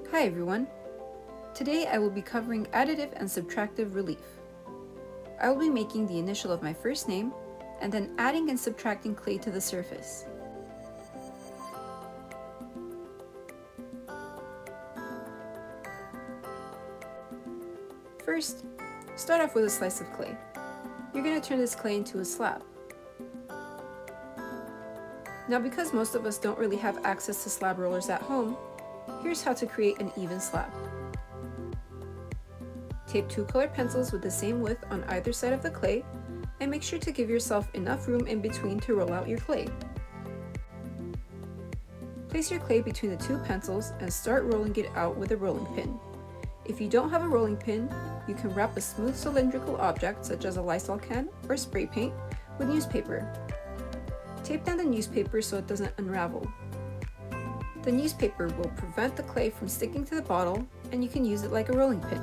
Hi everyone! Today I will be covering additive and subtractive relief. I will be making the initial of my first name and then adding and subtracting clay to the surface. First, start off with a slice of clay. You're going to turn this clay into a slab. Now because most of us don't really have access to slab rollers at home, here's how to create an even slab. Tape two colored pencils with the same width on either side of the clay and make sure to give yourself enough room in between to roll out your clay. Place your clay between the two pencils and start rolling it out with a rolling pin. If you don't have a rolling pin, you can wrap a smooth cylindrical object such as a Lysol can or spray paint with newspaper. Tape down the newspaper so it doesn't unravel. The newspaper will prevent the clay from sticking to the bottle and you can use it like a rolling pin.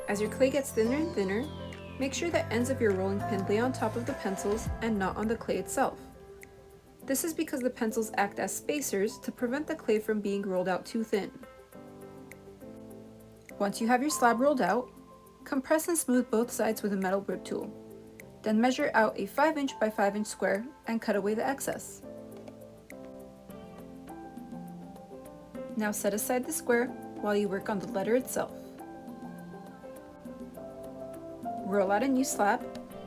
As your clay gets thinner and thinner, make sure the ends of your rolling pin lay on top of the pencils and not on the clay itself. This is because the pencils act as spacers to prevent the clay from being rolled out too thin. Once you have your slab rolled out, compress and smooth both sides with a metal grip tool. Then measure out a 5" by 5" square and cut away the excess. Now set aside the square while you work on the letter itself. Roll out a new slab,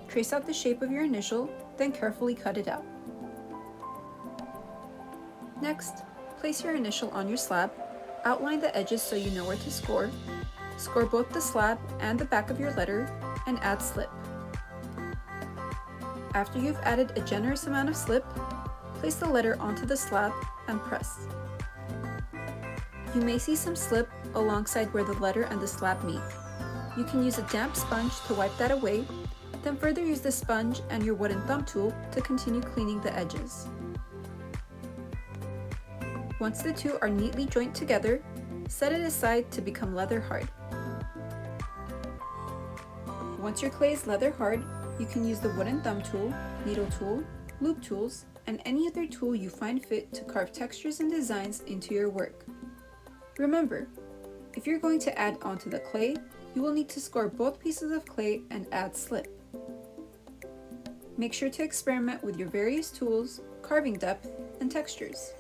trace out the shape of your initial, then carefully cut it out. Next, place your initial on your slab, outline the edges so you know where to score both the slab and the back of your letter, and add slip. After you've added a generous amount of slip, place the letter onto the slab and press. You may see some slip alongside where the letter and the slab meet. You can use a damp sponge to wipe that away, then further use the sponge and your wooden thumb tool to continue cleaning the edges. Once the two are neatly joined together, set it aside to become leather hard. Once your clay is leather hard, you can use the wooden thumb tool, needle tool, loop tools, and any other tool you find fit to carve textures and designs into your work. Remember, if you're going to add onto the clay, you will need to score both pieces of clay and add slip. Make sure to experiment with your various tools, carving depth, and textures.